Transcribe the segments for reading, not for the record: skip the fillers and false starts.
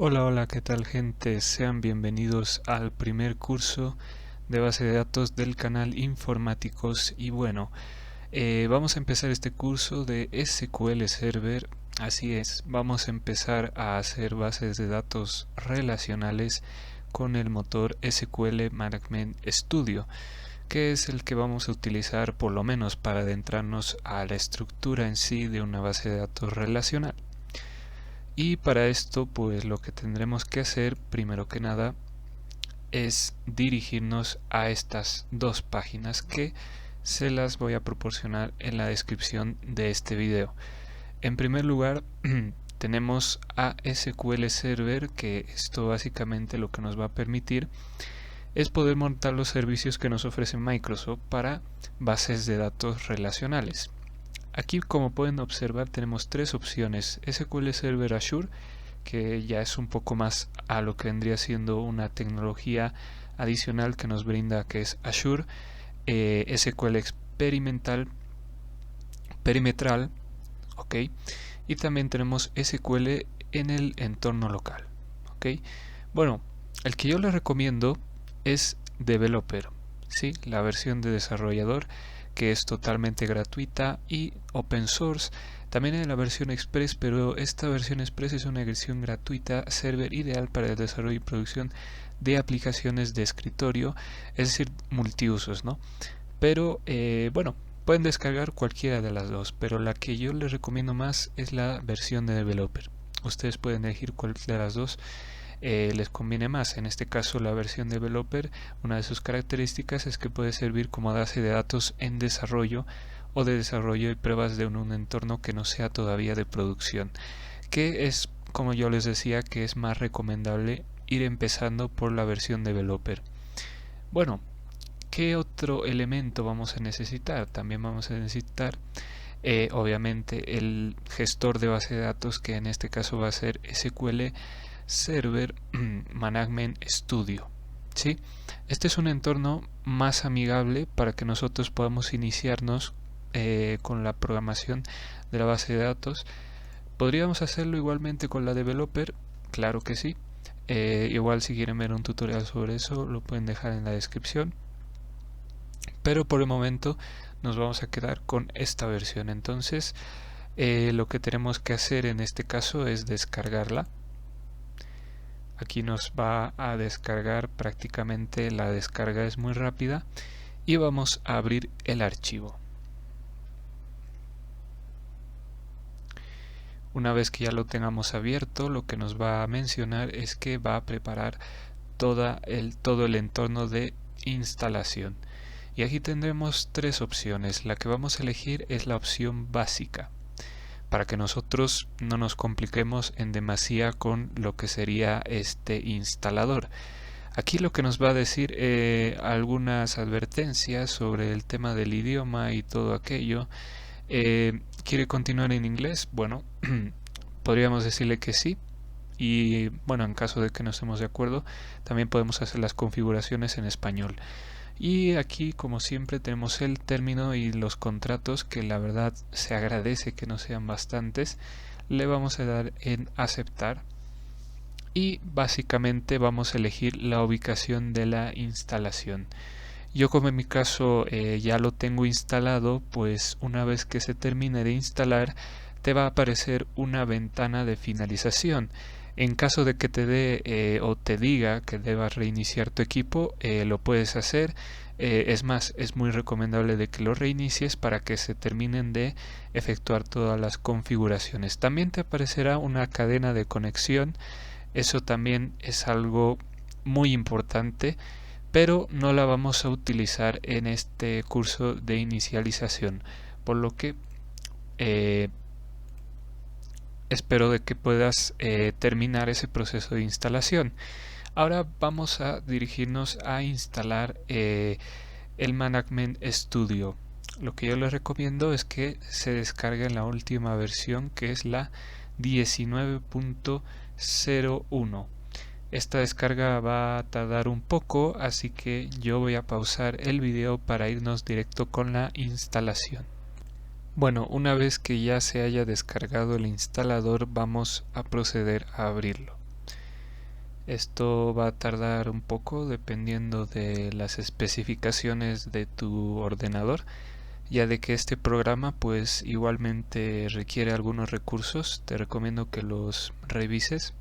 Hola, hola, ¿qué tal gente? Sean bienvenidos al primer curso de base de datos del canal Informáticos y bueno, vamos a empezar este curso de SQL Server. Así es, vamos a empezar a hacer bases de datos relacionales con el motor SQL Management Studio, que es el que vamos a utilizar por lo menos para adentrarnos a la estructura en sí de una base de datos relacional. Y para esto, pues lo que tendremos que hacer, primero que nada, es dirigirnos a estas dos páginas que se las voy a proporcionar en la descripción de este video. En primer lugar, tenemos a SQL Server, que esto básicamente lo que nos va a permitir es poder montar los servicios que nos ofrece Microsoft para bases de datos relacionales. Aquí, como pueden observar, tenemos tres opciones: SQL Server Azure, que ya es un poco más a lo que vendría siendo una tecnología adicional que nos brinda, que es Azure, SQL Perimetral, ok, y también tenemos SQL en el entorno local, ok. Bueno, el que yo les recomiendo es Developer, ¿sí? La versión de desarrollador, que es totalmente gratuita y open source. También hay la versión Express, pero esta versión Express es una versión gratuita, server ideal para el desarrollo y producción de aplicaciones de escritorio, es decir, multiusos, ¿no? Pero bueno, pueden descargar cualquiera de las dos, pero la que yo les recomiendo más es la versión de Developer. Ustedes pueden elegir cuál de las dos les conviene más. En este caso, la versión developer, una de sus características es que puede servir como base de datos en desarrollo o de desarrollo y pruebas de un entorno que no sea todavía de producción, que es, como yo les decía, que es más recomendable ir empezando por la versión developer. Bueno, ¿qué otro elemento vamos a necesitar? También vamos a necesitar obviamente el gestor de base de datos, que en este caso va a ser SQL Server Management Studio, ¿sí? Este es un entorno más amigable para que nosotros podamos iniciarnos con la programación de la base de datos. ¿Podríamos hacerlo igualmente con la developer? Claro que sí. Igual si quieren ver un tutorial sobre eso lo pueden dejar en la descripción, pero por el momento nos vamos a quedar con esta versión. Entonces lo que tenemos que hacer en este caso es descargarla. Aquí nos va a descargar, prácticamente la descarga es muy rápida, y vamos a abrir el archivo. Una vez que ya lo tengamos abierto, lo que nos va a mencionar es que va a preparar todo el entorno de instalación. Y aquí tendremos tres opciones. La que vamos a elegir es la opción básica, para que nosotros no nos compliquemos en demasía con lo que sería este instalador. Aquí lo que nos va a decir algunas advertencias sobre el tema del idioma y todo aquello. ¿Quiere continuar en inglés? Bueno, podríamos decirle que sí. Y bueno, en caso de que no estemos de acuerdo, también podemos hacer las configuraciones en español. Y aquí, como siempre, tenemos el término y los contratos, que la verdad se agradece que no sean bastantes. Le vamos a dar en aceptar y básicamente vamos a elegir la ubicación de la instalación. Yo, como en mi caso ya lo tengo instalado, pues una vez que se termine de instalar te va a aparecer una ventana de finalización. En caso de que te dé o te diga que debas reiniciar tu equipo, lo puedes hacer. Es más, es muy recomendable de que lo reinicies para que se terminen de efectuar todas las configuraciones. También te aparecerá una cadena de conexión. Eso también es algo muy importante, pero no la vamos a utilizar en este curso de inicialización, por lo que espero de que puedas terminar ese proceso de instalación. Ahora vamos a dirigirnos a instalar el Management Studio. Lo que yo les recomiendo es que se descargue la última versión, que es la 19.01. Esta descarga va a tardar un poco, así que yo voy a pausar el video para irnos directo con la instalación. Bueno, una vez que ya se haya descargado el instalador, vamos a proceder a abrirlo. Esto va a tardar un poco dependiendo de las especificaciones de tu ordenador, ya de que este programa pues igualmente requiere algunos recursos. Te recomiendo que los revises.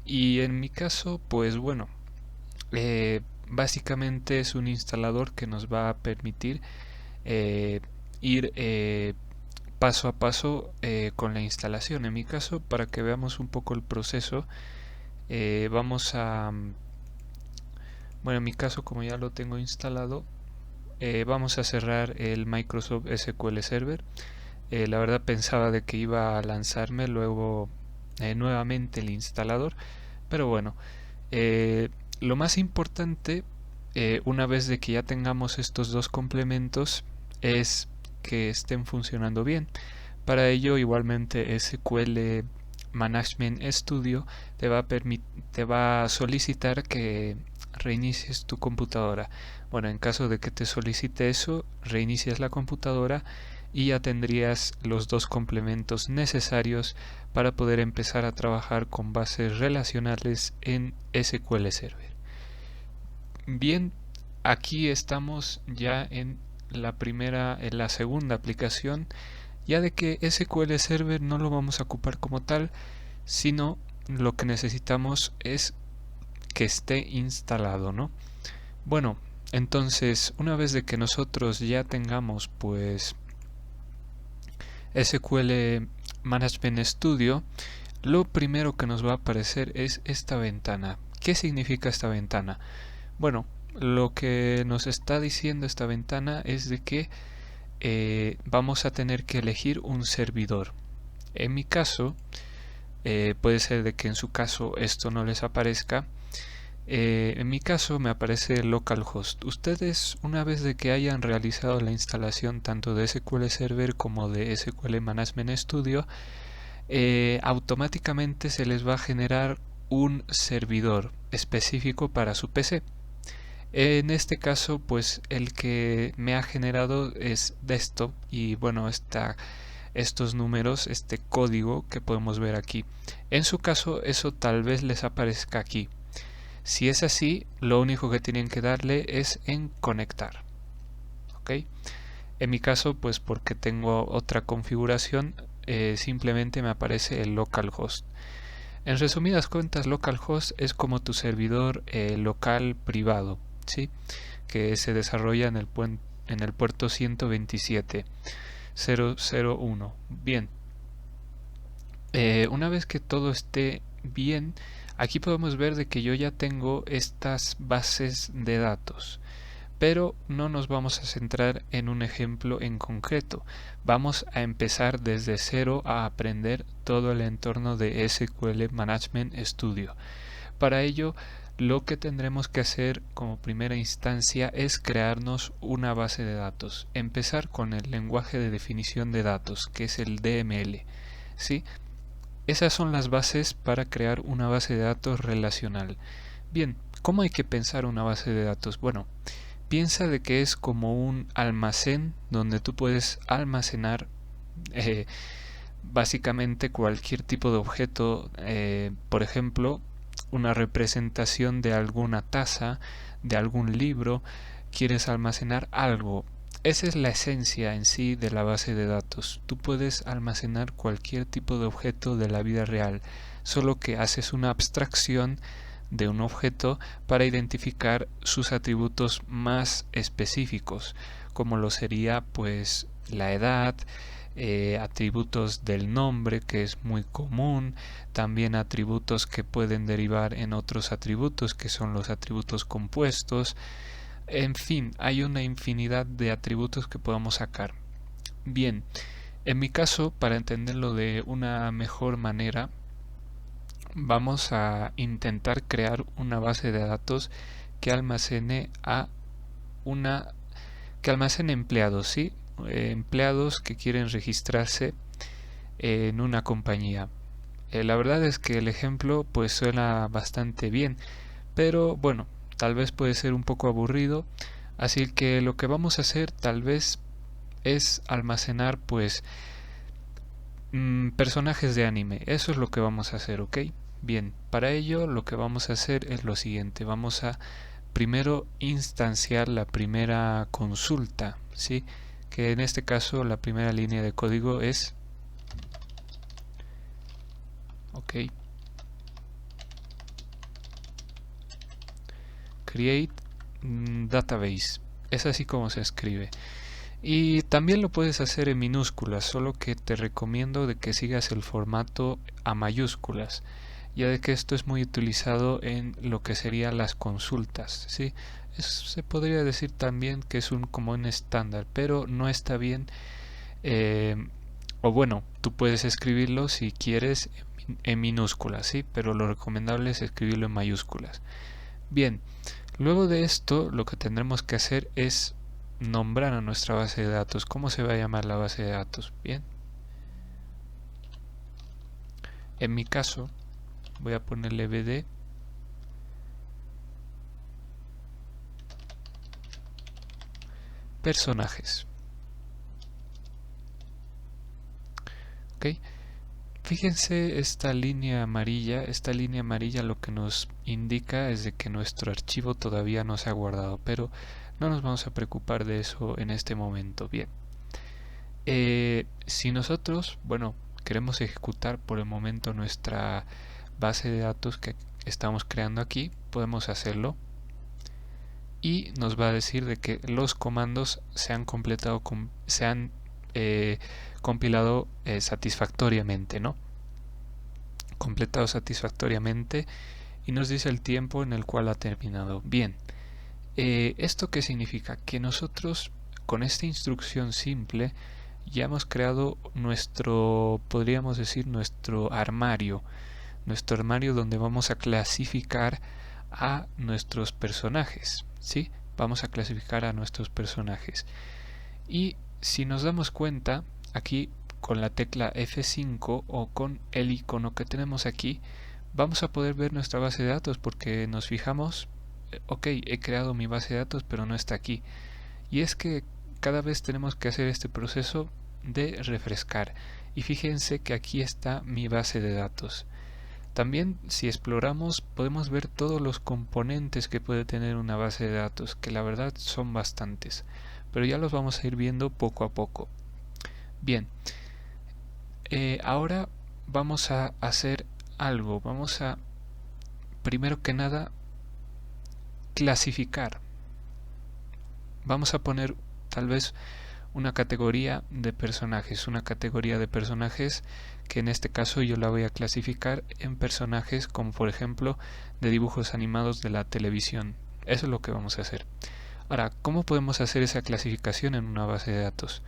Y en mi caso, pues bueno, básicamente es un instalador que nos va a permitir ir paso a paso con la instalación. En mi caso, para que veamos un poco el proceso, vamos a, bueno, en mi caso, como ya lo tengo instalado, vamos a cerrar el Microsoft SQL Server. La verdad pensaba de que iba a lanzarme luego nuevamente el instalador, pero bueno, lo más importante, una vez de que ya tengamos estos dos complementos, es que estén funcionando bien. Para ello, igualmente, SQL Management Studio te va a solicitar que reinicies tu computadora. Bueno, en caso de que te solicite eso, reinicias la computadora y ya tendrías los dos complementos necesarios para poder empezar a trabajar con bases relacionales en SQL Server. Bien, aquí estamos ya en la segunda aplicación, ya de que SQL Server no lo vamos a ocupar como tal, sino lo que necesitamos es que esté instalado, ¿no? Bueno, entonces una vez de que nosotros ya tengamos pues SQL Management Studio, lo primero que nos va a aparecer es esta ventana. ¿Qué significa esta ventana? Bueno, lo que nos está diciendo esta ventana es de que vamos a tener que elegir un servidor. En mi caso, puede ser de que en su caso esto no les aparezca. En mi caso me aparece localhost. Ustedes, una vez de que hayan realizado la instalación tanto de SQL Server como de SQL Management Studio, automáticamente se les va a generar un servidor específico para su PC. En este caso, pues el que me ha generado es desktop y bueno, estos números, este código que podemos ver aquí. En su caso, eso tal vez les aparezca aquí. Si es así, lo único que tienen que darle es en conectar. ¿Ok? En mi caso, pues porque tengo otra configuración, simplemente me aparece el localhost. En resumidas cuentas, localhost es como tu servidor local privado, ¿sí? Que se desarrolla en el puerto 127.0.0.1. Bien, una vez que todo esté bien, aquí podemos ver de que yo ya tengo estas bases de datos, pero no nos vamos a centrar en un ejemplo en concreto. Vamos a empezar desde cero a aprender todo el entorno de SQL Management Studio. Para ello, lo que tendremos que hacer como primera instancia es crearnos una base de datos. Empezar con el lenguaje de definición de datos, que es el DML. ¿Sí? Esas son las bases para crear una base de datos relacional. Bien, ¿cómo hay que pensar una base de datos? Bueno, piensa de que es como un almacén donde tú puedes almacenar básicamente cualquier tipo de objeto, por ejemplo, una representación de alguna taza, de algún libro, quieres almacenar algo. Esa es la esencia en sí de la base de datos. Tú puedes almacenar cualquier tipo de objeto de la vida real, solo que haces una abstracción de un objeto para identificar sus atributos más específicos, como lo sería pues la edad, atributos del nombre, que es muy común, también atributos que pueden derivar en otros atributos, que son los atributos compuestos. En fin, hay una infinidad de atributos que podamos sacar. Bien, en mi caso, para entenderlo de una mejor manera, vamos a intentar crear una base de datos que almacene que almacene empleados, ¿sí? Empleados que quieren registrarse en una compañía. La verdad es que el ejemplo pues suena bastante bien, pero bueno, tal vez puede ser un poco aburrido, así que lo que vamos a hacer tal vez es almacenar pues personajes de anime. Eso es lo que vamos a hacer, ¿ok? Bien, para ello lo que vamos a hacer es lo siguiente. Vamos a primero instanciar la primera consulta, ¿sí? Que en este caso la primera línea de código es create database. Es así como se escribe. Y también lo puedes hacer en minúsculas, solo que te recomiendo de que sigas el formato a mayúsculas, ya de que esto es muy utilizado en lo que serían las consultas, ¿sí? Se podría decir también que es como un estándar, pero no está bien, o bueno, tú puedes escribirlo si quieres en minúsculas, ¿sí? Pero lo recomendable es escribirlo en mayúsculas. Bien, luego de esto lo que tendremos que hacer es nombrar a nuestra base de datos. ¿Cómo se va a llamar la base de datos? Bien, en mi caso voy a ponerle bd personajes. Ok, fíjense esta línea amarilla lo que nos indica es de que nuestro archivo todavía no se ha guardado, pero no nos vamos a preocupar de eso en este momento. Bien, si nosotros, bueno, queremos ejecutar por el momento nuestra base de datos que estamos creando aquí, podemos hacerlo y nos va a decir de que los comandos se han completado, se han compilado satisfactoriamente, ¿no? Completado satisfactoriamente y nos dice el tiempo en el cual ha terminado. Bien, ¿esto qué significa? Que nosotros con esta instrucción simple ya hemos creado nuestro, podríamos decir, nuestro armario donde vamos a clasificar a nuestros personajes, ¿sí? Vamos a clasificar a nuestros personajes. Y si nos damos cuenta, aquí con la tecla F5 o con el icono que tenemos aquí, vamos a poder ver nuestra base de datos porque nos fijamos, ok, he creado mi base de datos pero no está aquí. Y es que cada vez tenemos que hacer este proceso de refrescar. Y fíjense que aquí está mi base de datos. También si exploramos podemos ver todos los componentes que puede tener una base de datos, que la verdad son bastantes, pero ya los vamos a ir viendo poco a poco. Bien, ahora vamos a hacer algo, vamos a primero que nada clasificar. Vamos a poner tal vez una categoría de personajes, que en este caso yo la voy a clasificar en personajes como por ejemplo de dibujos animados de la televisión. Eso es lo que vamos a hacer. Ahora, ¿cómo podemos hacer esa clasificación en una base de datos?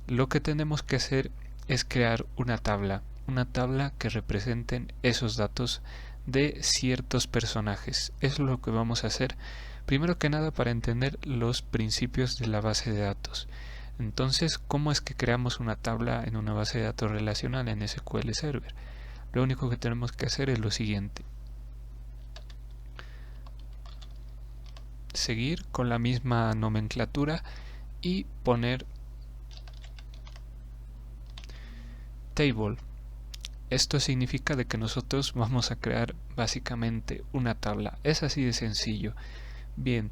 Lo que tenemos que hacer es crear una tabla que representen esos datos de ciertos personajes. Eso es lo que vamos a hacer primero que nada para entender los principios de la base de datos. Entonces, ¿cómo es que creamos una tabla en una base de datos relacional en SQL Server? Lo único que tenemos que hacer es lo siguiente. Seguir con la misma nomenclatura y poner table. Esto significa de que nosotros vamos a crear básicamente una tabla. Es así de sencillo. Bien,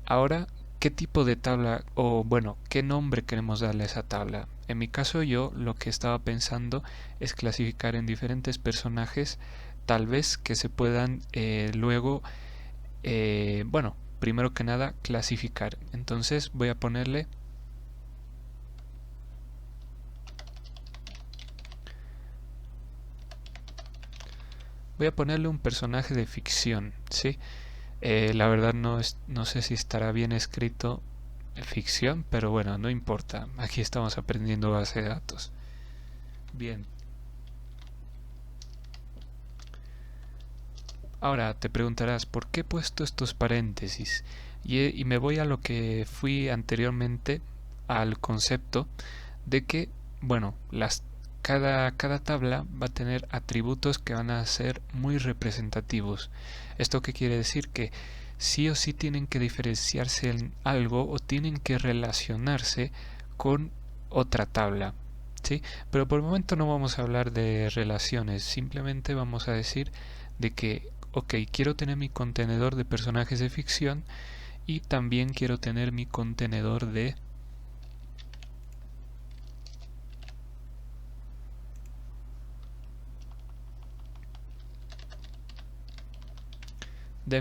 ahora, ¿qué tipo de tabla o bueno, qué nombre queremos darle a esa tabla? En mi caso yo lo que estaba pensando es clasificar en diferentes personajes, tal vez que se puedan luego, bueno, primero que nada clasificar. Entonces voy a ponerle un personaje de ficción, ¿sí? La verdad no sé si estará bien escrito ficción, pero bueno, no importa. Aquí estamos aprendiendo base de datos. Bien. Ahora te preguntarás, ¿por qué he puesto estos paréntesis? Y me voy a lo que fui anteriormente, al concepto de que, bueno, cada tabla va a tener atributos que van a ser muy representativos. ¿Esto qué quiere decir? Que sí o sí tienen que diferenciarse en algo o tienen que relacionarse con otra tabla, ¿sí? Pero por el momento no vamos a hablar de relaciones, simplemente vamos a decir de que, ok, quiero tener mi contenedor de personajes de ficción y también quiero tener mi contenedor de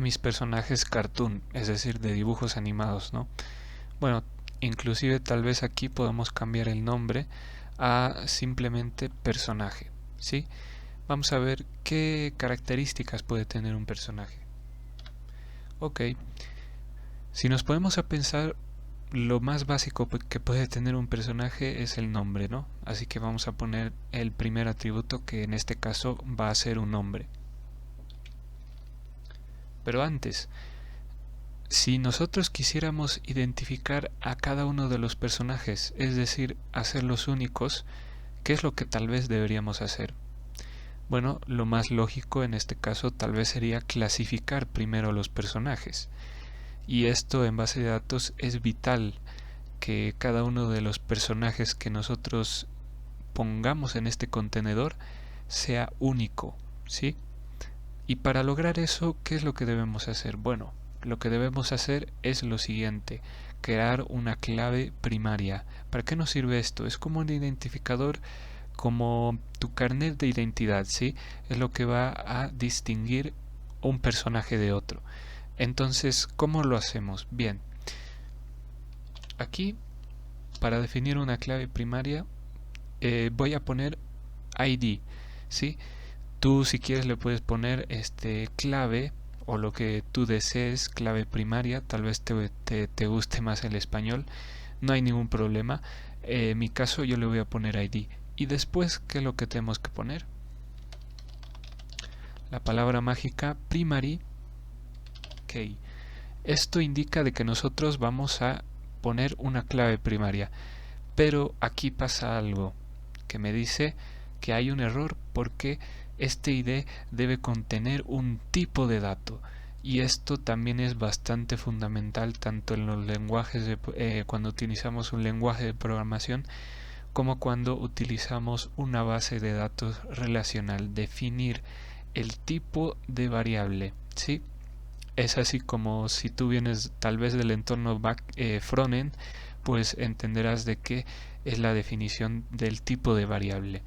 mis personajes cartoon, es decir, de dibujos animados, ¿no? Bueno, inclusive tal vez aquí podemos cambiar el nombre a simplemente personaje, ¿sí? Vamos a ver qué características puede tener un personaje. Ok, si nos ponemos a pensar, lo más básico que puede tener un personaje es el nombre, ¿no? Así que vamos a poner el primer atributo, que en este caso va a ser un nombre. Pero antes, si nosotros quisiéramos identificar a cada uno de los personajes, es decir, hacerlos únicos, ¿qué es lo que tal vez deberíamos hacer? Bueno, lo más lógico en este caso tal vez sería clasificar primero los personajes. Y esto en base de datos es vital, que cada uno de los personajes que nosotros pongamos en este contenedor sea único, ¿sí? Y para lograr eso, ¿qué es lo que debemos hacer? Bueno, lo que debemos hacer es lo siguiente: crear una clave primaria. ¿Para qué nos sirve esto? Es como un identificador, como tu carnet de identidad, ¿sí? Es lo que va a distinguir un personaje de otro. Entonces, ¿cómo lo hacemos? Bien, aquí para definir una clave primaria voy a poner ID, ¿sí? Tú si quieres le puedes poner clave o lo que tú desees, clave primaria, tal vez te guste más el español, no hay ningún problema. En mi caso yo le voy a poner ID. Y después, ¿qué es lo que tenemos que poner? La palabra mágica primary key. Esto indica de que nosotros vamos a poner una clave primaria. Pero aquí pasa algo que me dice que hay un error, porque este ID debe contener un tipo de dato, y esto también es bastante fundamental tanto en los lenguajes cuando utilizamos un lenguaje de programación como cuando utilizamos una base de datos relacional. Definir el tipo de variable, ¿sí? Es así como si tú vienes tal vez del entorno frontend, pues entenderás de qué es la definición del tipo de variable.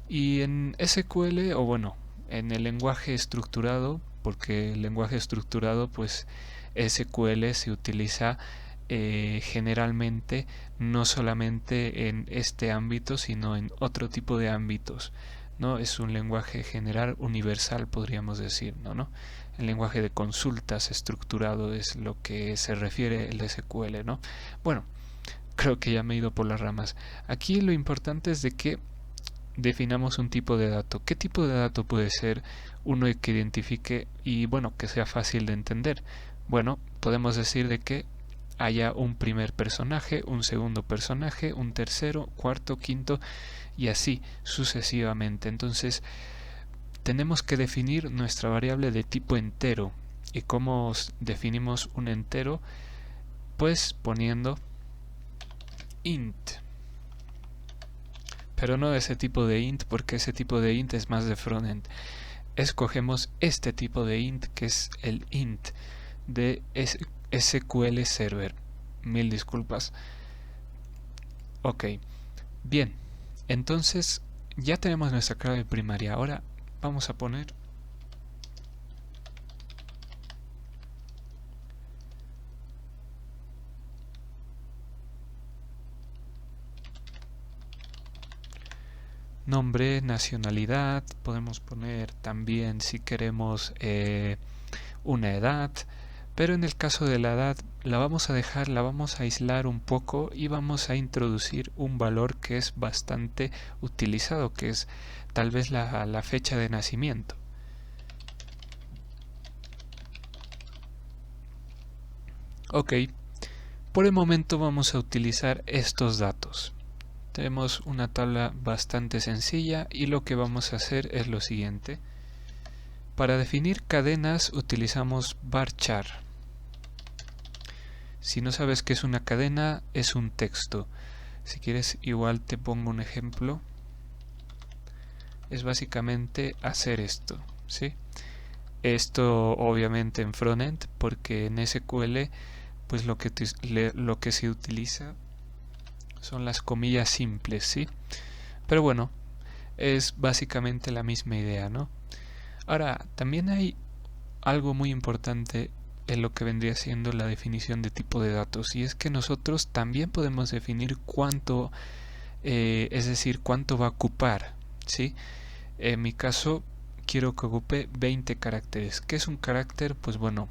Y en SQL, o bueno, en el lenguaje estructurado, porque el lenguaje estructurado, pues SQL se utiliza generalmente no solamente en este ámbito, sino en otro tipo de ámbitos, ¿no? Es un lenguaje general universal, podríamos decir, ¿no? El lenguaje de consultas estructurado es lo que se refiere el SQL, ¿no? Bueno, creo que ya me he ido por las ramas. Aquí lo importante es de que definamos un tipo de dato. ¿Qué tipo de dato puede ser uno que identifique y bueno, que sea fácil de entender? Bueno, podemos decir de que haya un primer personaje, un segundo personaje, un tercero, cuarto, quinto y así sucesivamente. Entonces, tenemos que definir nuestra variable de tipo entero. ¿Y cómo definimos un entero? Pues poniendo int. Pero no ese tipo de int, porque ese tipo de int es más de frontend. Escogemos este tipo de int, que es el int de SQL Server. Mil disculpas. Ok, bien. Entonces ya tenemos nuestra clave primaria. Ahora vamos a poner nombre, nacionalidad. Podemos poner también, si queremos, una edad. Pero en el caso de la edad la vamos a dejar, la vamos a aislar un poco y vamos a introducir un valor que es bastante utilizado, que es tal vez la fecha de nacimiento. Ok, por el momento vamos a utilizar estos datos. Tenemos una tabla bastante sencilla y lo que vamos a hacer es lo siguiente. Para definir cadenas utilizamos varchar. Si no sabes qué es una cadena, es un texto. Si quieres, igual te pongo un ejemplo. Es básicamente hacer esto, ¿sí? Esto obviamente en frontend, porque en SQL pues lo que se utiliza son las comillas simples, ¿sí? Pero bueno, es básicamente la misma idea, ¿no? Ahora, también hay algo muy importante en lo que vendría siendo la definición de tipo de datos, y es que nosotros también podemos definir cuánto, es decir, cuánto va a ocupar, ¿sí? En mi caso, quiero que ocupe 20 caracteres. ¿Qué es un carácter? Pues bueno,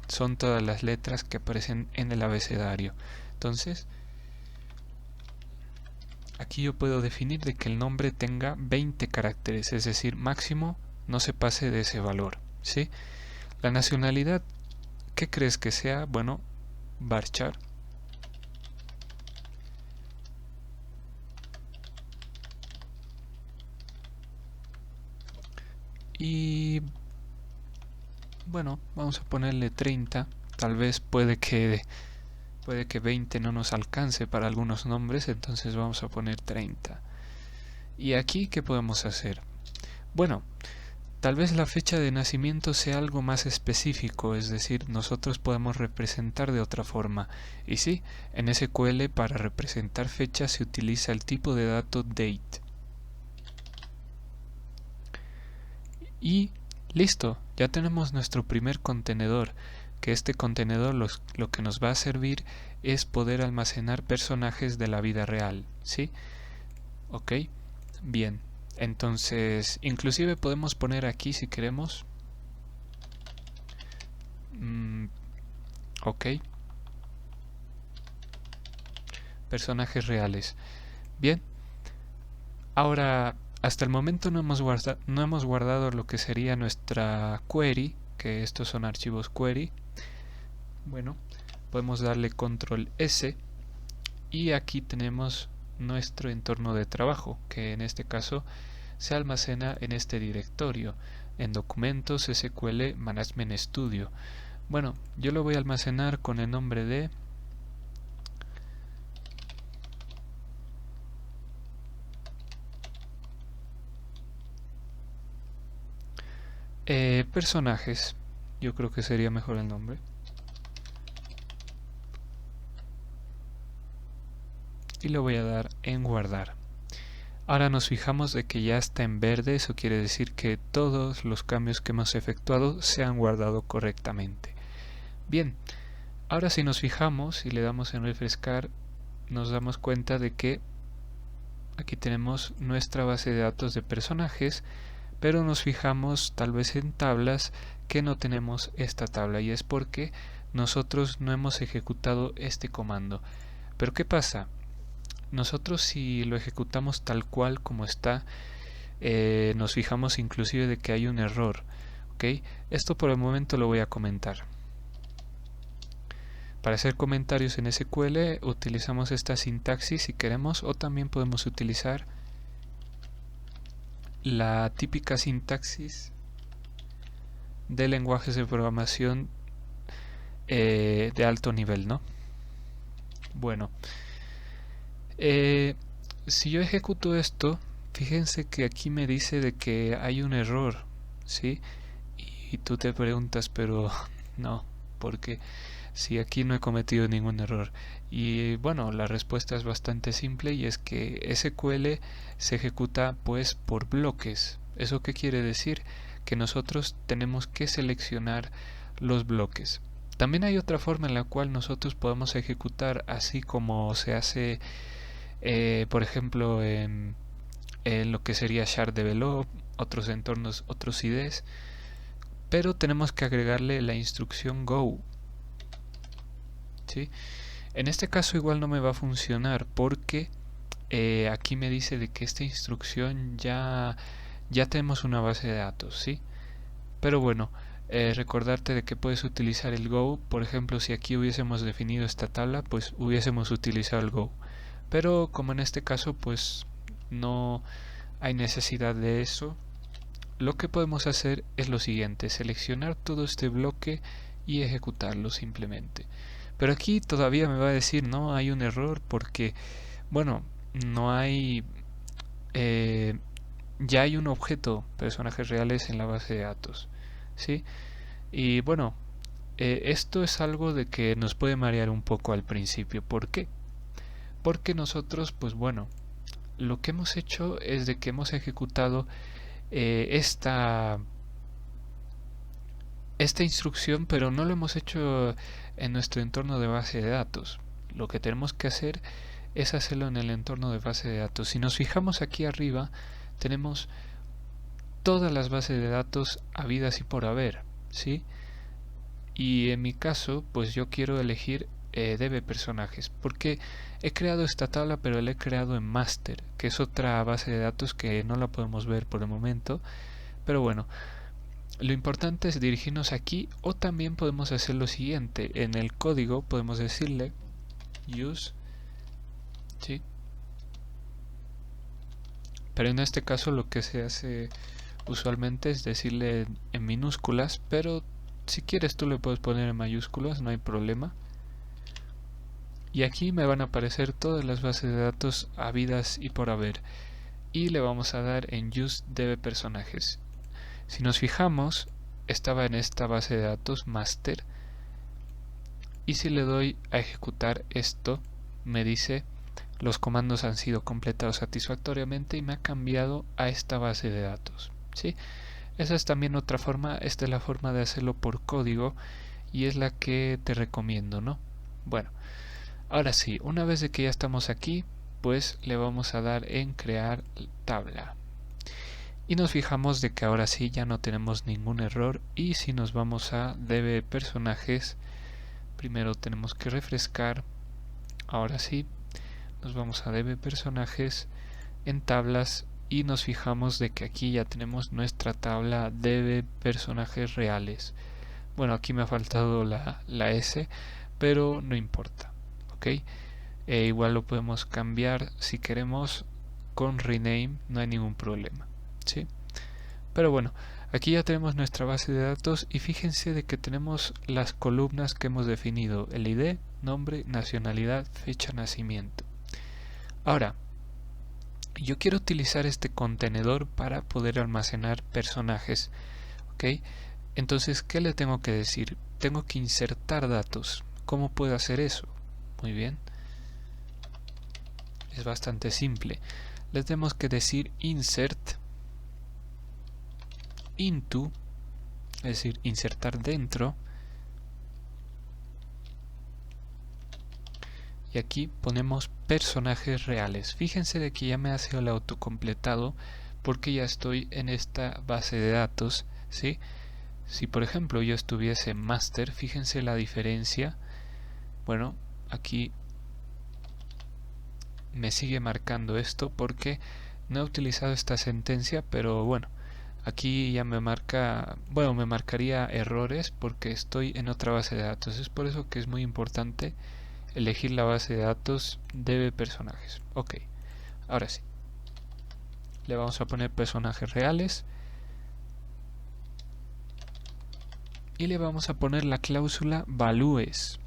son todas las letras que aparecen en el abecedario. Entonces, aquí yo puedo definir de que el nombre tenga 20 caracteres, es decir, máximo no se pase de ese valor, ¿sí? La nacionalidad, ¿qué crees que sea? Bueno, varchar. Y bueno, vamos a ponerle 30. Tal vez puede que 20 no nos alcance para algunos nombres, entonces vamos a poner 30. ¿Y aquí qué podemos hacer? Bueno, tal vez la fecha de nacimiento sea algo más específico, es decir, nosotros podemos representar de otra forma. Y sí, en SQL para representar fecha se utiliza el tipo de dato date. Y listo, ya tenemos nuestro primer contenedor, que este contenedor lo que nos va a servir es poder almacenar personajes de la vida real, ¿sí? Ok, bien. Entonces, inclusive podemos poner aquí si queremos. Ok. Personajes reales. Bien. Ahora, hasta el momento no hemos guardado lo que sería nuestra query, que estos son archivos query. Bueno, podemos darle control S y aquí tenemos nuestro entorno de trabajo, que en este caso se almacena en este directorio, en documentos SQL Management Studio. Bueno, yo lo voy a almacenar con el nombre de personajes. Yo creo que sería mejor el nombre. Y lo voy a dar en guardar. Ahora nos fijamos de que ya está en verde, eso quiere decir que todos los cambios que hemos efectuado se han guardado correctamente. Bien, ahora si nos fijamos y le damos en refrescar, nos damos cuenta de que aquí tenemos nuestra base de datos de personajes, pero nos fijamos tal vez en tablas que no tenemos esta tabla, y es porque nosotros no hemos ejecutado este comando. Pero ¿qué pasa? Nosotros si lo ejecutamos tal cual como está, nos fijamos inclusive de que hay un error. ¿Ok? Esto por el momento lo voy a comentar. Para hacer comentarios en SQL utilizamos esta sintaxis si queremos, o también podemos utilizar la típica sintaxis de lenguajes de programación de alto nivel, ¿no? Bueno, si yo ejecuto esto, fíjense que aquí me dice de que hay un error, ¿sí? Y tú te preguntas, pero no, porque si aquí no he cometido ningún error. Y bueno, la respuesta es bastante simple, y es que SQL se ejecuta pues por bloques. ¿Eso qué quiere decir? Que nosotros tenemos que seleccionar los bloques. También hay otra forma en la cual nosotros podemos ejecutar así como se hace, por ejemplo, en lo que sería Shard Develop, otros entornos, otros IDEs, pero tenemos que agregarle la instrucción Go. ¿Sí? En este caso igual no me va a funcionar porque aquí me dice de que esta instrucción ya tenemos una base de datos, ¿sí? Pero bueno, recordarte de que puedes utilizar el Go. Por ejemplo, si aquí hubiésemos definido esta tabla, pues hubiésemos utilizado el Go. Pero como en este caso pues no hay necesidad de eso, lo que podemos hacer es lo siguiente: seleccionar todo este bloque y ejecutarlo simplemente. Pero aquí todavía me va a decir no, hay un error porque, bueno, no hay, ya hay un objeto personajes reales en la base de datos, ¿sí? Y bueno, esto es algo de que nos puede marear un poco al principio. ¿Por qué? Porque nosotros, pues bueno, lo que hemos hecho es de que hemos ejecutado esta instrucción, pero no lo hemos hecho en nuestro entorno de base de datos. Lo que tenemos que hacer es hacerlo en el entorno de base de datos. Si nos fijamos aquí arriba, tenemos todas las bases de datos habidas y por haber, ¿sí? Y en mi caso, pues yo quiero elegir DB personajes, porque he creado esta tabla, pero la he creado en master, que es otra base de datos que no la podemos ver por el momento, pero bueno, lo importante es dirigirnos aquí, o también podemos hacer lo siguiente: en el código podemos decirle use, ¿sí? Pero en este caso lo que se hace usualmente es decirle en minúsculas, pero si quieres tú le puedes poner en mayúsculas, no hay problema. Y aquí me van a aparecer todas las bases de datos habidas y por haber, y le vamos a dar en use db personajes. Si nos fijamos, estaba en esta base de datos master, y si le doy a ejecutar esto, me dice los comandos han sido completados satisfactoriamente y me ha cambiado a esta base de datos, ¿sí? Esa es también otra forma. Esta es la forma de hacerlo por código y es la que te recomiendo, ¿no? Bueno, ahora sí, una vez de que ya estamos aquí, pues le vamos a dar en crear tabla. Y nos fijamos de que ahora sí ya no tenemos ningún error. Y si nos vamos a db personajes, primero tenemos que refrescar. Ahora sí, nos vamos a db personajes en tablas y nos fijamos de que aquí ya tenemos nuestra tabla db personajes reales. Bueno, aquí me ha faltado la S, pero no importa, ¿ok? Igual lo podemos cambiar si queremos con rename, no hay ningún problema, ¿sí? Pero bueno, aquí ya tenemos nuestra base de datos y fíjense de que tenemos las columnas que hemos definido: el ID, nombre, nacionalidad, fecha de nacimiento. Ahora, yo quiero utilizar este contenedor para poder almacenar personajes, ¿ok? Entonces, ¿qué le tengo que decir? Tengo que insertar datos. ¿Cómo puedo hacer eso? Muy bien. Es bastante simple. Le tenemos que decir insert into, es decir, insertar dentro. Y aquí ponemos personajes reales. Fíjense de que ya me hace el autocompletado porque ya estoy en esta base de datos, ¿sí? Si por ejemplo yo estuviese en master, fíjense la diferencia. Bueno, aquí me sigue marcando esto porque no he utilizado esta sentencia, pero bueno, aquí ya me marca, bueno, me marcaría errores porque estoy en otra base de datos. Es por eso que es muy importante elegir la base de datos db personajes. Ok, ahora sí, le vamos a poner personajes reales y le vamos a poner la cláusula values.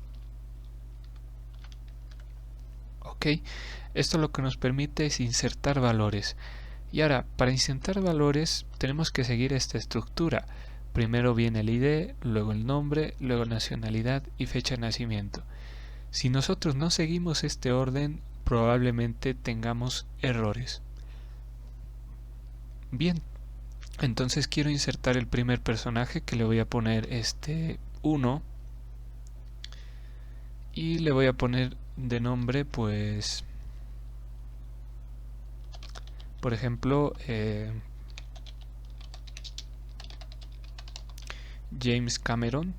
Ok, esto lo que nos permite es insertar valores. Y ahora, para insertar valores tenemos que seguir esta estructura. Primero viene el ID, luego el nombre, luego nacionalidad y fecha de nacimiento. Si nosotros no seguimos este orden, probablemente tengamos errores. Bien, entonces quiero insertar el primer personaje, que le voy a poner 1 y le voy a poner de nombre, pues, por ejemplo, James Cameron,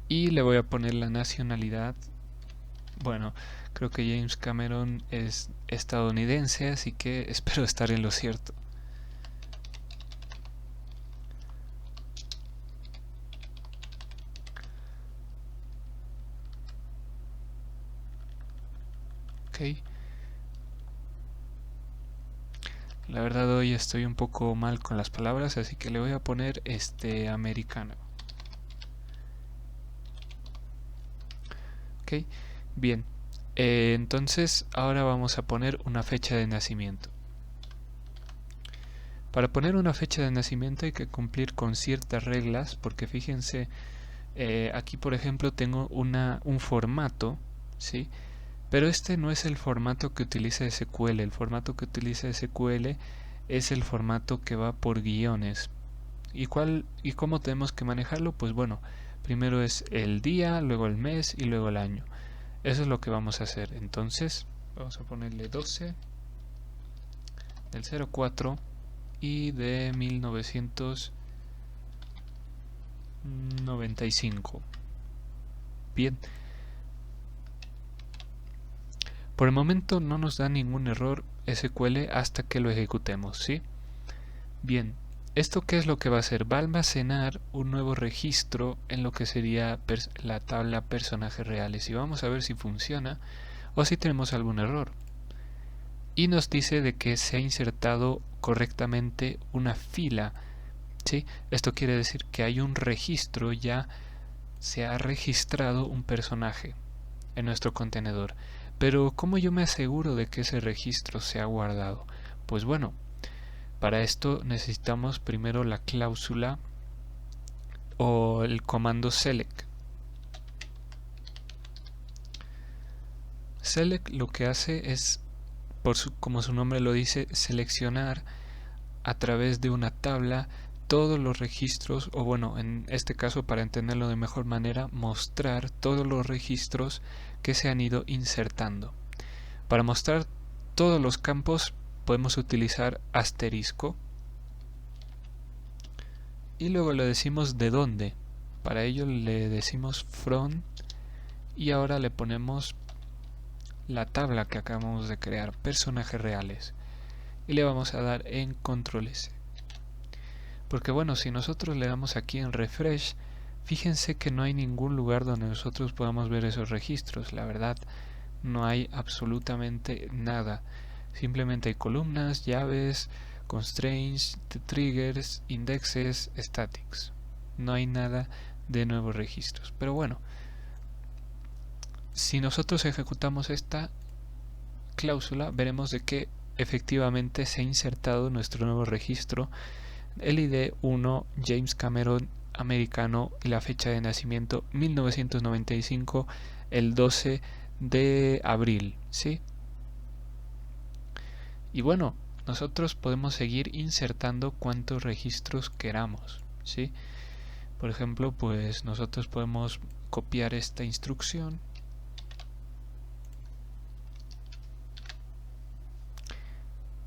y le voy a poner la nacionalidad. Bueno, creo que James Cameron es estadounidense, así que espero estar en lo cierto. Ok. La verdad hoy estoy un poco mal con las palabras, así que le voy a poner americano. Ok, bien. Entonces ahora vamos a poner una fecha de nacimiento. Para poner una fecha de nacimiento hay que cumplir con ciertas reglas, porque fíjense, aquí por ejemplo tengo un formato, ¿sí? Pero este no es el formato que utiliza SQL. El formato que utiliza SQL es el formato que va por guiones. ¿Y cómo tenemos que manejarlo? Pues bueno, primero es el día, luego el mes y luego el año. Eso es lo que vamos a hacer. Entonces, vamos a ponerle 12 del 04 y de 1995. Bien. Por el momento no nos da ningún error SQL hasta que lo ejecutemos, ¿sí? Bien, ¿esto qué es lo que va a hacer? Va a almacenar un nuevo registro en lo que sería la tabla personajes reales y vamos a ver si funciona o si tenemos algún error. Y nos dice de que se ha insertado correctamente una fila, ¿sí? Esto quiere decir que hay un registro, ya se ha registrado un personaje en nuestro contenedor. Pero ¿cómo yo me aseguro de que ese registro se ha guardado? Pues bueno, para esto necesitamos primero la cláusula o el comando select. Select lo que hace es, como su nombre lo dice, seleccionar a través de una tabla todos los registros, o bueno, en este caso para entenderlo de mejor manera, mostrar todos los registros que se han ido insertando. Para mostrar todos los campos podemos utilizar asterisco y luego le decimos de dónde. Para ello le decimos from y ahora le ponemos la tabla que acabamos de crear, personajes reales, y le vamos a dar en control S. Porque bueno, si nosotros le damos aquí en refresh, fíjense que no hay ningún lugar donde nosotros podamos ver esos registros. La verdad, no hay absolutamente nada. Simplemente hay columnas, llaves, constraints, triggers, indexes, statics. No hay nada de nuevos registros. Pero bueno, si nosotros ejecutamos esta cláusula, veremos de que efectivamente se ha insertado nuestro nuevo registro, el ID 1 James Cameron americano y la fecha de nacimiento 1995, el 12 de abril, ¿sí? Y bueno, nosotros podemos seguir insertando cuantos registros queramos, ¿sí? Por ejemplo, pues nosotros podemos copiar esta instrucción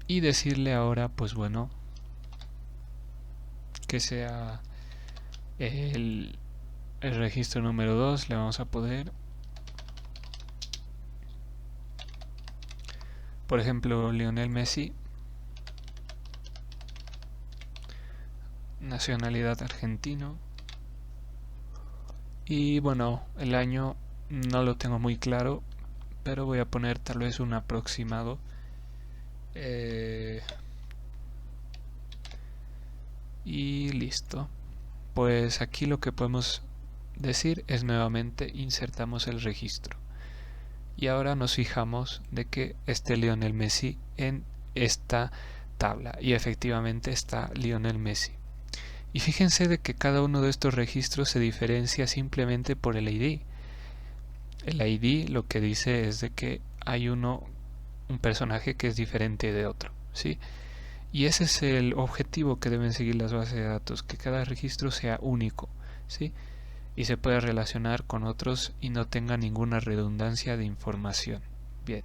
y decirle ahora, pues bueno, que sea el registro número 2, le vamos a poner, por ejemplo, Lionel Messi, nacionalidad argentino, y bueno, el año no lo tengo muy claro, pero voy a poner tal vez un aproximado. Y listo. Pues aquí lo que podemos decir es nuevamente insertamos el registro. Y ahora nos fijamos de que esté Lionel Messi en esta tabla. Y efectivamente está Lionel Messi. Y fíjense de que cada uno de estos registros se diferencia simplemente por el ID. El ID lo que dice es de que hay un personaje que es diferente de otro, ¿sí? Y ese es el objetivo que deben seguir las bases de datos, que cada registro sea único, ¿sí? Y se pueda relacionar con otros y no tenga ninguna redundancia de información. Bien.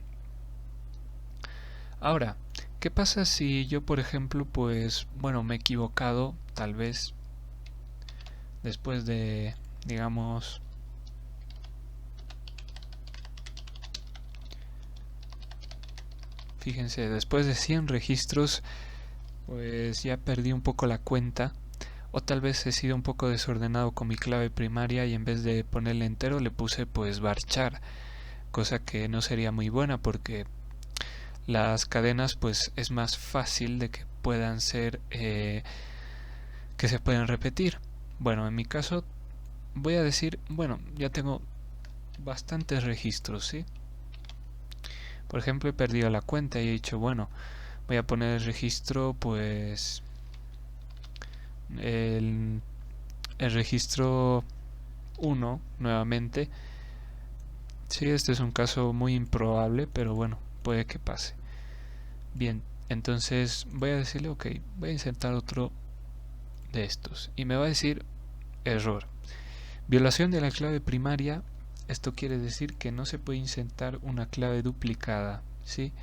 Ahora, ¿qué pasa si yo, por ejemplo, pues, bueno, me he equivocado, tal vez, después de, digamos, fíjense, después de 100 registros, pues ya perdí un poco la cuenta, o tal vez he sido un poco desordenado con mi clave primaria y en vez de ponerle entero le puse pues varchar, cosa que no sería muy buena porque las cadenas pues es más fácil de que puedan ser que se pueden repetir. Bueno, en mi caso voy a decir, bueno, ya tengo bastantes registros, ¿sí? Por ejemplo, he perdido la cuenta y he dicho, bueno, voy a poner el registro pues el registro 1 nuevamente. Sí, este es un caso muy improbable, pero bueno, puede que pase. Bien, entonces voy a decirle, ok, voy a insertar otro de estos y me va a decir error. Violación de la clave primaria. Esto quiere decir que no se puede insertar una clave duplicada, ¿sí?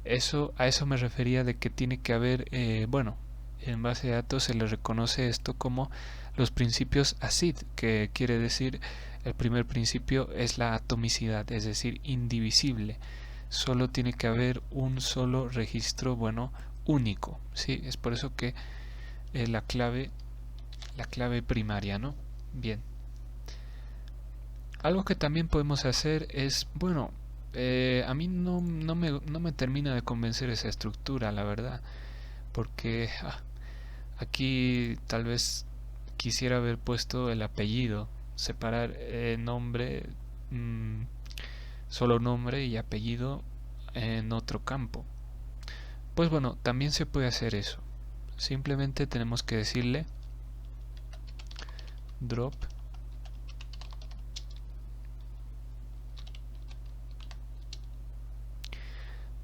A eso me refería de que tiene que haber, bueno, en base de datos se le reconoce esto como los principios ACID, que quiere decir el primer principio es la atomicidad, es decir, indivisible. Solo tiene que haber un solo registro, bueno, único, ¿sí? Es por eso que la clave primaria, ¿no? Bien. Algo que también podemos hacer es, bueno, a mí no me termina de convencer esa estructura, la verdad, porque aquí tal vez quisiera haber puesto el apellido, separar nombre, solo nombre y apellido en otro campo. Pues bueno, también se puede hacer eso. Simplemente tenemos que decirle drop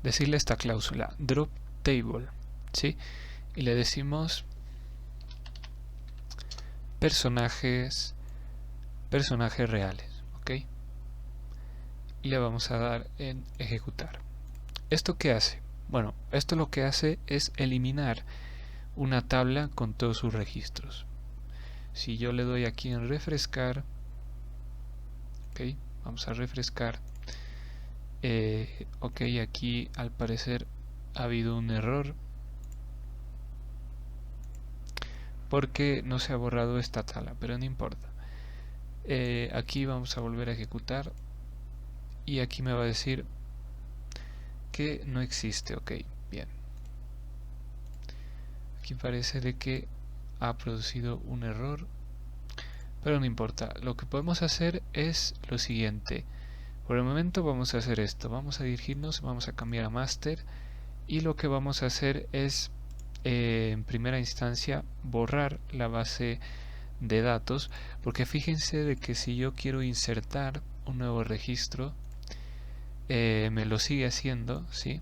esta cláusula drop table, ¿sí? Y le decimos personajes reales, ¿ok? Y le vamos a dar en ejecutar. ¿Esto qué hace? Bueno, esto lo que hace es eliminar una tabla con todos sus registros. Si yo le doy aquí en refrescar, ok, vamos a refrescar. Ok, aquí al parecer ha habido un error porque no se ha borrado esta tabla, pero no importa. Aquí vamos a volver a ejecutar y aquí me va a decir que no existe. Ok, bien. Aquí parece de que ha producido un error, pero no importa. Lo que podemos hacer es lo siguiente. Por el momento vamos a hacer esto. Vamos a dirigirnos, vamos a cambiar a master y lo que vamos a hacer es en primera instancia borrar la base de datos, porque fíjense de que si yo quiero insertar un nuevo registro me lo sigue haciendo, ¿sí?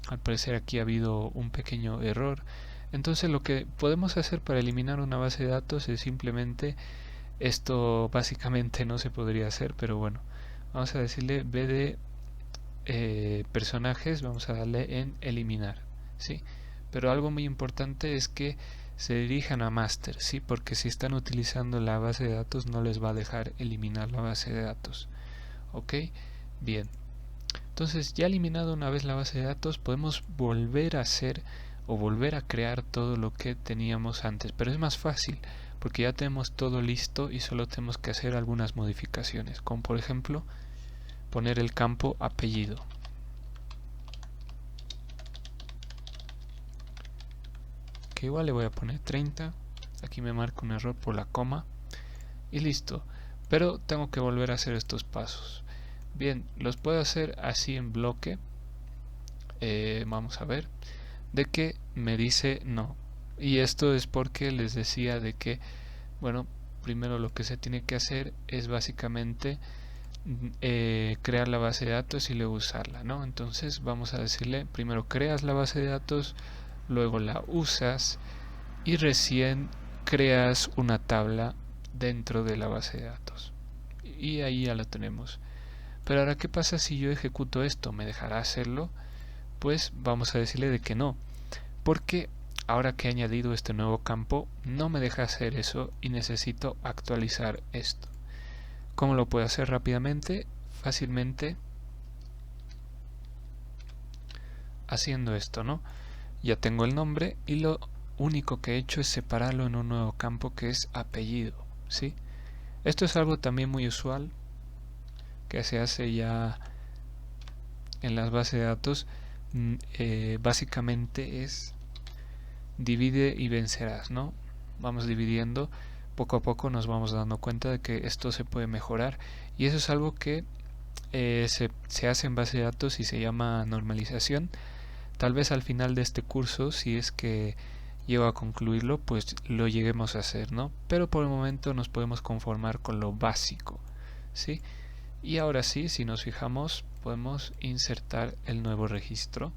Al parecer aquí ha habido un pequeño error. Entonces lo que podemos hacer para eliminar una base de datos es simplemente, esto básicamente no se podría hacer, pero bueno, vamos a decirle b de personajes, vamos a darle en eliminar, ¿sí? Pero algo muy importante es que se dirijan a master, ¿sí? Porque si están utilizando la base de datos no les va a dejar eliminar la base de datos. Ok, bien. Entonces, ya eliminado una vez la base de datos, podemos volver a hacer o volver a crear todo lo que teníamos antes, pero es más fácil porque ya tenemos todo listo y solo tenemos que hacer algunas modificaciones, como por ejemplo poner el campo apellido. Que igual le voy a poner 30, aquí me marca un error por la coma y listo, pero tengo que volver a hacer estos pasos. Bien, los puedo hacer así en bloque. Vamos a ver de que me dice no, y esto es porque les decía de que, bueno, primero lo que se tiene que hacer es básicamente crear la base de datos y luego usarla, ¿no? Entonces vamos a decirle, primero creas la base de datos, luego la usas y recién creas una tabla dentro de la base de datos, y ahí ya la tenemos. Pero ahora, ¿qué pasa si yo ejecuto esto? ¿Me dejará hacerlo? Pues vamos a decirle de que no, porque ahora que he añadido este nuevo campo no me deja hacer eso y necesito actualizar esto. ¿Cómo lo puedo hacer rápidamente? Fácilmente haciendo esto, ¿no? Ya tengo el nombre y lo único que he hecho es separarlo en un nuevo campo que es apellido, ¿sí? Esto es algo también muy usual que se hace ya en las bases de datos. Básicamente es divide y vencerás, ¿no? Vamos dividiendo, poco a poco nos vamos dando cuenta de que esto se puede mejorar y eso es algo que se hace en base de datos y se llama normalización. Tal vez al final de este curso, si es que llego a concluirlo, pues lo lleguemos a hacer, ¿no? Pero por el momento nos podemos conformar con lo básico, ¿sí? Y ahora sí, si nos fijamos, podemos insertar el nuevo registro,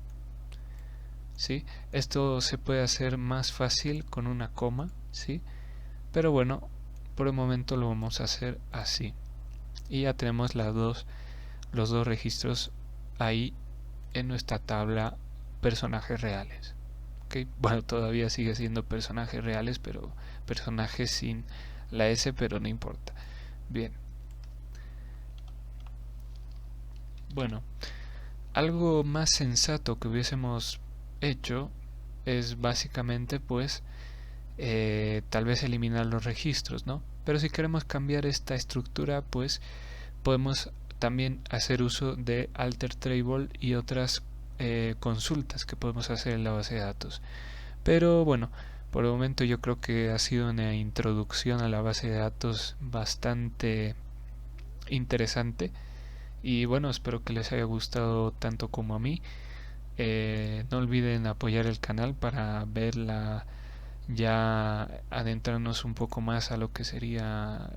¿sí? Esto se puede hacer más fácil con una coma, ¿sí? Pero bueno, por el momento lo vamos a hacer así. Y ya tenemos los dos registros ahí en nuestra tabla personajes reales. ¿Okay? Bueno, todavía sigue siendo personajes reales, pero personajes sin la S, pero no importa. Bien. Bueno, algo más sensato que hubiésemos hecho es básicamente pues tal vez eliminar los registros, ¿no? Pero si queremos cambiar esta estructura, pues podemos también hacer uso de alter table y otras consultas que podemos hacer en la base de datos. Pero bueno, por el momento yo creo que ha sido una introducción a la base de datos bastante interesante y bueno, espero que les haya gustado tanto como a mí. No olviden apoyar el canal para verla, ya adentrarnos un poco más a lo que sería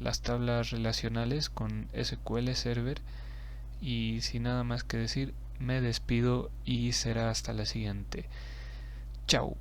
las tablas relacionales con SQL Server. Y sin nada más que decir, me despido y será hasta la siguiente. Chao.